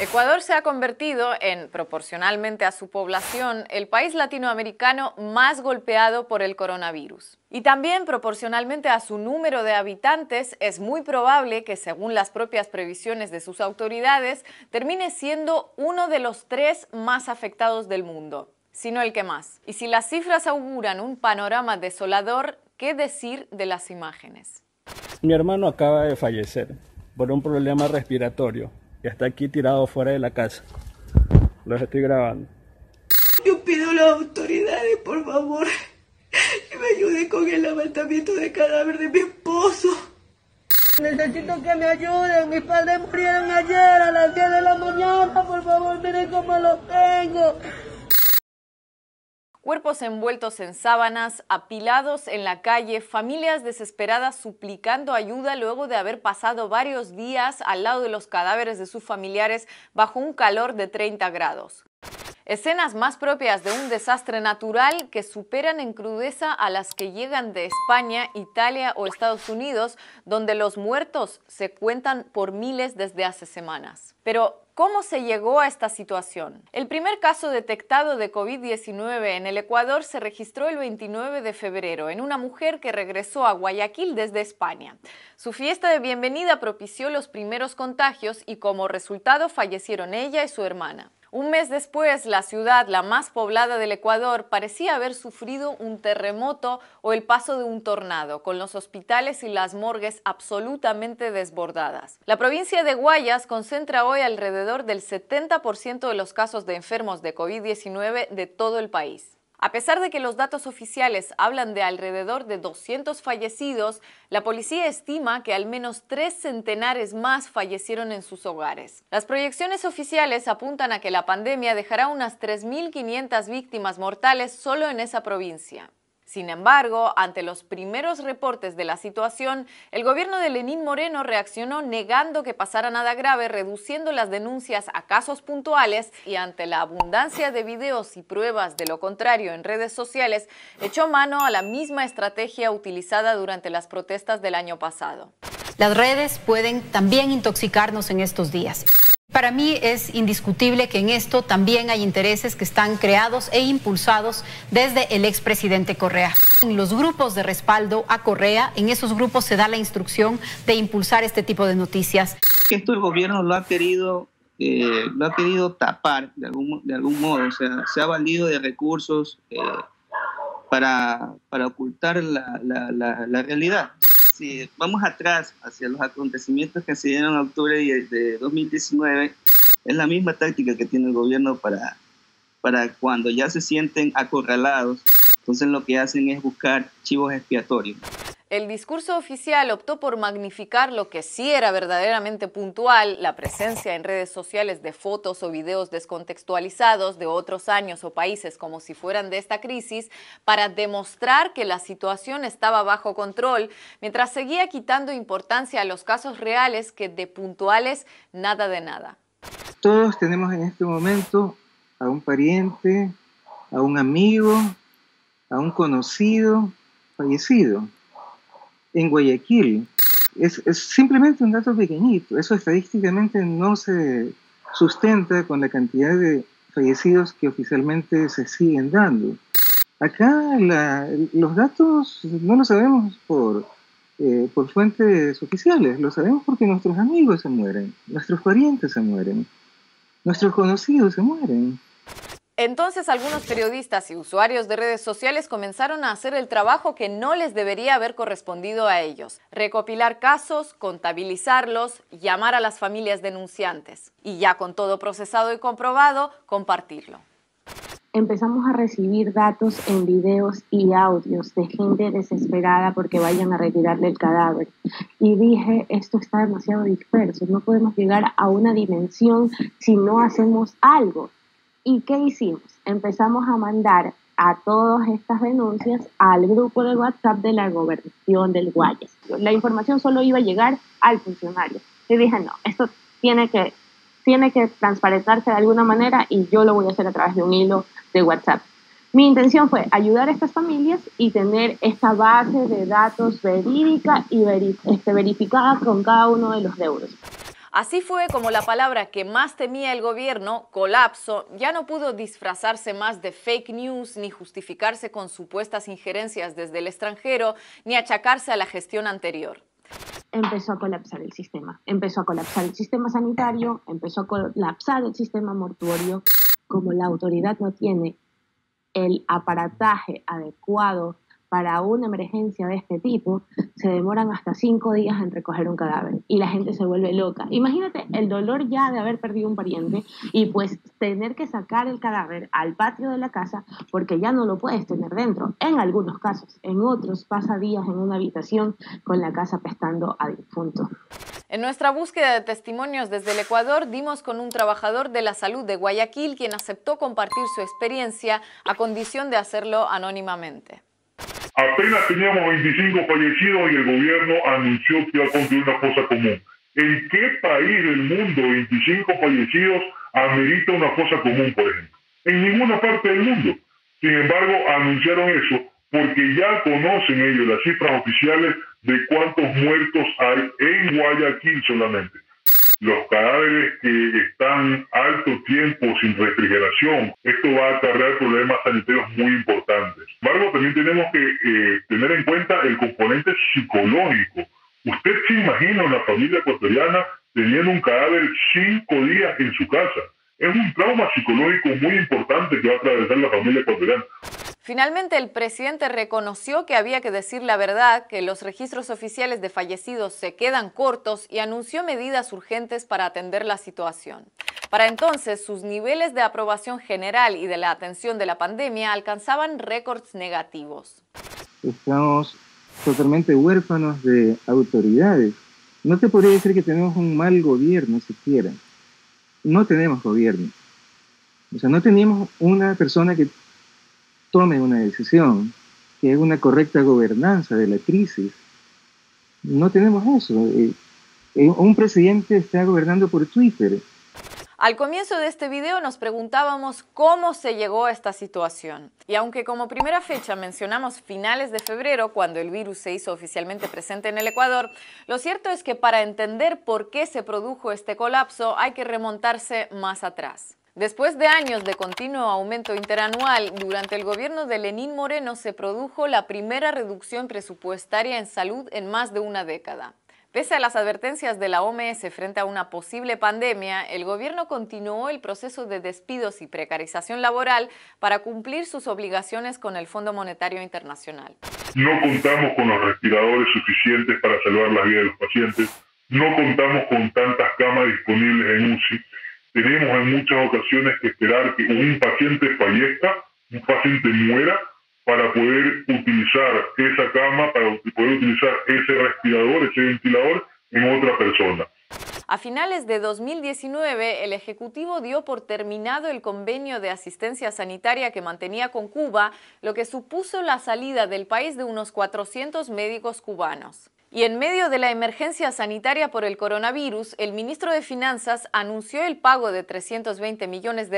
Ecuador se ha convertido en, proporcionalmente a su población, el país latinoamericano más golpeado por el coronavirus. Y también, proporcionalmente a su número de habitantes, es muy probable que, según las propias previsiones de sus autoridades, termine siendo uno de los 3 más afectados del mundo, si no el que más. Y si las cifras auguran un panorama desolador, ¿qué decir de las imágenes? Mi hermano acaba de fallecer por un problema respiratorio. Y está aquí tirado fuera de la casa. Los estoy grabando. Yo pido a las autoridades, por favor, que me ayuden con el levantamiento del cadáver de mi esposo. Necesito que me ayuden. Mis padres murieron ayer a las 10 de la mañana. Por favor, miren cómo los tengo. Cuerpos envueltos en sábanas, apilados en la calle, familias desesperadas suplicando ayuda luego de haber pasado varios días al lado de los cadáveres de sus familiares bajo un calor de 30 grados. Escenas más propias de un desastre natural que superan en crudeza a las que llegan de España, Italia o Estados Unidos, donde los muertos se cuentan por miles desde hace semanas. Pero, ¿cómo se llegó a esta situación? El primer caso detectado de COVID-19 en el Ecuador se registró el 29 de febrero en una mujer que regresó a Guayaquil desde España. Su fiesta de bienvenida propició los primeros contagios y como resultado fallecieron ella y su hermana. Un mes después, la ciudad, la más poblada del Ecuador, parecía haber sufrido un terremoto o el paso de un tornado, con los hospitales y las morgues absolutamente desbordadas. La provincia de Guayas concentra hoy alrededor del 70% de los casos de enfermos de COVID-19 de todo el país. A pesar de que los datos oficiales hablan de alrededor de 200 fallecidos, la policía estima que al menos 3 centenares más fallecieron en sus hogares. Las proyecciones oficiales apuntan a que la pandemia dejará unas 3.500 víctimas mortales solo en esa provincia. Sin embargo, ante los primeros reportes de la situación, el gobierno de Lenín Moreno reaccionó negando que pasara nada grave, reduciendo las denuncias a casos puntuales y ante la abundancia de videos y pruebas de lo contrario en redes sociales, echó mano a la misma estrategia utilizada durante las protestas del año pasado. Las redes pueden también intoxicarnos en estos días. Para mí es indiscutible que en esto también hay intereses que están creados e impulsados desde el expresidente Correa. En los grupos de respaldo a Correa, en esos grupos se da la instrucción de impulsar este tipo de noticias. Esto el gobierno lo ha querido tapar de algún modo, o sea, se ha valido de recursos para ocultar la realidad. Si vamos atrás hacia los acontecimientos que se dieron en octubre de 2019, es la misma táctica que tiene el gobierno para cuando ya se sienten acorralados, entonces lo que hacen es buscar chivos expiatorios. El discurso oficial optó por magnificar lo que sí era verdaderamente puntual, la presencia en redes sociales de fotos o videos descontextualizados de otros años o países como si fueran de esta crisis, para demostrar que la situación estaba bajo control, mientras seguía quitando importancia a los casos reales que de puntuales nada de nada. Todos tenemos en este momento a un pariente, a un amigo, a un conocido fallecido. En Guayaquil. Es simplemente un dato pequeñito. Eso estadísticamente no se sustenta con la cantidad de fallecidos que oficialmente se siguen dando. Acá los datos no los sabemos por fuentes oficiales, lo sabemos porque nuestros amigos se mueren, nuestros parientes se mueren, nuestros conocidos se mueren. Entonces algunos periodistas y usuarios de redes sociales comenzaron a hacer el trabajo que no les debería haber correspondido a ellos: recopilar casos, contabilizarlos, llamar a las familias denunciantes y ya con todo procesado y comprobado, compartirlo. Empezamos a recibir datos en videos y audios de gente desesperada porque vayan a retirarle el cadáver. Y dije, esto está demasiado disperso, no podemos llegar a una dimensión si no hacemos algo. ¿Y qué hicimos? Empezamos a mandar a todas estas denuncias al grupo de WhatsApp de la Gobernación del Guayas. La información solo iba a llegar al funcionario. Y dije, no, esto tiene que transparentarse de alguna manera y yo lo voy a hacer a través de un hilo de WhatsApp. Mi intención fue ayudar a estas familias y tener esta base de datos verídica y verificada con cada uno de los deudos. Así fue como la palabra que más temía el gobierno, colapso, ya no pudo disfrazarse más de fake news ni justificarse con supuestas injerencias desde el extranjero ni achacarse a la gestión anterior. Empezó a colapsar el sistema. Empezó a colapsar el sistema sanitario, empezó a colapsar el sistema mortuorio. Como la autoridad no tiene el aparataje adecuado para una emergencia de este tipo, se demoran hasta 5 días en recoger un cadáver y la gente se vuelve loca. Imagínate el dolor ya de haber perdido un pariente y pues tener que sacar el cadáver al patio de la casa porque ya no lo puedes tener dentro. En algunos casos, en otros pasa días en una habitación con la casa apestando a difunto. En nuestra búsqueda de testimonios desde el Ecuador dimos con un trabajador de la salud de Guayaquil quien aceptó compartir su experiencia a condición de hacerlo anónimamente. Apenas teníamos 25 fallecidos y el gobierno anunció que iba a construir una fosa común. ¿En qué país del mundo 25 fallecidos amerita una fosa común, por ejemplo? En ninguna parte del mundo. Sin embargo, anunciaron eso porque ya conocen ellos las cifras oficiales de cuántos muertos hay en Guayaquil solamente. Los cadáveres que están alto tiempo sin refrigeración, esto va a acarrear problemas sanitarios muy importantes. Sin embargo, también tenemos que tener en cuenta el componente psicológico. ¿Usted se imagina una familia ecuatoriana teniendo un cadáver 5 días en su casa? Es un trauma psicológico muy importante que va a atravesar la familia ecuatoriana. Finalmente, el presidente reconoció que había que decir la verdad, que los registros oficiales de fallecidos se quedan cortos y anunció medidas urgentes para atender la situación. Para entonces, sus niveles de aprobación general y de la atención de la pandemia alcanzaban récords negativos. Estamos totalmente huérfanos de autoridades. No te podría decir que tenemos un mal gobierno siquiera. No tenemos gobierno. O sea, no tenemos una persona que tome una decisión, que es una correcta gobernanza de la crisis. No tenemos eso. Un presidente está gobernando por Twitter. Al comienzo de este video nos preguntábamos cómo se llegó a esta situación. Y aunque como primera fecha mencionamos finales de febrero, cuando el virus se hizo oficialmente presente en el Ecuador, lo cierto es que para entender por qué se produjo este colapso hay que remontarse más atrás. Después de años de continuo aumento interanual, durante el gobierno de Lenín Moreno se produjo la primera reducción presupuestaria en salud en más de una década. Pese a las advertencias de la OMS frente a una posible pandemia, el gobierno continuó el proceso de despidos y precarización laboral para cumplir sus obligaciones con el Fondo Monetario Internacional. No contamos con los respiradores suficientes para salvar la vida de los pacientes, no contamos con tantas camas disponibles en UCI. Tenemos en muchas ocasiones que esperar que un paciente fallezca, un paciente muera, para poder utilizar esa cama, para poder utilizar ese respirador, ese ventilador en otra persona. A finales de 2019, el Ejecutivo dio por terminado el convenio de asistencia sanitaria que mantenía con Cuba, lo que supuso la salida del país de unos 400 médicos cubanos. Y en medio de la emergencia sanitaria por el coronavirus, el ministro de Finanzas anunció el pago de $320 millones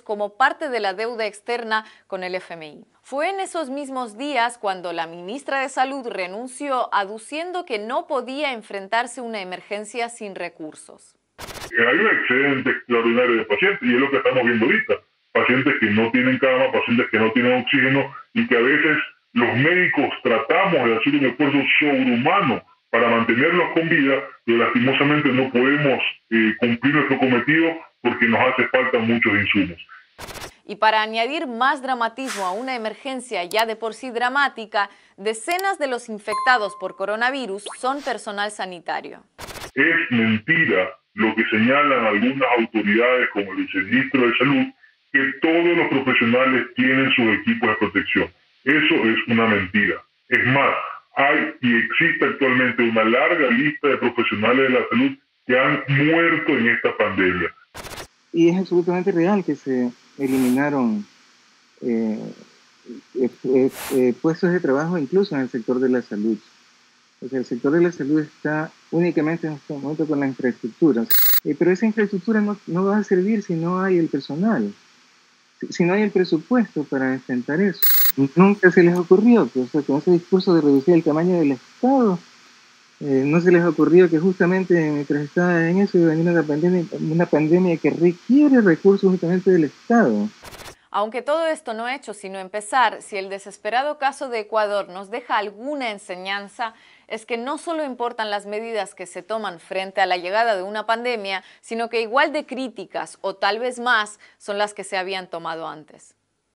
como parte de la deuda externa con el FMI. Fue en esos mismos días cuando la ministra de Salud renunció, aduciendo que no podía enfrentarse una emergencia sin recursos. Hay un excedente extraordinario de pacientes y es lo que estamos viendo ahorita. Pacientes que no tienen cama, pacientes que no tienen oxígeno y que a veces los médicos tratamos de hacer un esfuerzo sobrehumano para mantenerlos con vida, pero lastimosamente no podemos cumplir nuestro cometido porque nos hace falta muchos insumos. Y para añadir más dramatismo a una emergencia ya de por sí dramática, decenas de los infectados por coronavirus son personal sanitario. Es mentira lo que señalan algunas autoridades como el Viceministro de Salud, que todos los profesionales tienen sus equipos de protección. Eso es una mentira. Es más, hay y existe actualmente una larga lista de profesionales de la salud que han muerto en esta pandemia. Y es absolutamente real que se eliminaron puestos de trabajo incluso en el sector de la salud. O sea, el sector de la salud está únicamente en este momento con las infraestructuras. Pero esa infraestructura no va a servir si no hay el personal, si no hay el presupuesto para enfrentar eso. Nunca se les ocurrió, pues, con ese discurso de reducir el tamaño del Estado, No se les ha ocurrido que justamente mientras está en eso iba a venir una pandemia que requiere recursos justamente del Estado. Aunque todo esto no ha hecho sino empezar, si el desesperado caso de Ecuador nos deja alguna enseñanza, es que no solo importan las medidas que se toman frente a la llegada de una pandemia, sino que igual de críticas, o tal vez más, son las que se habían tomado antes.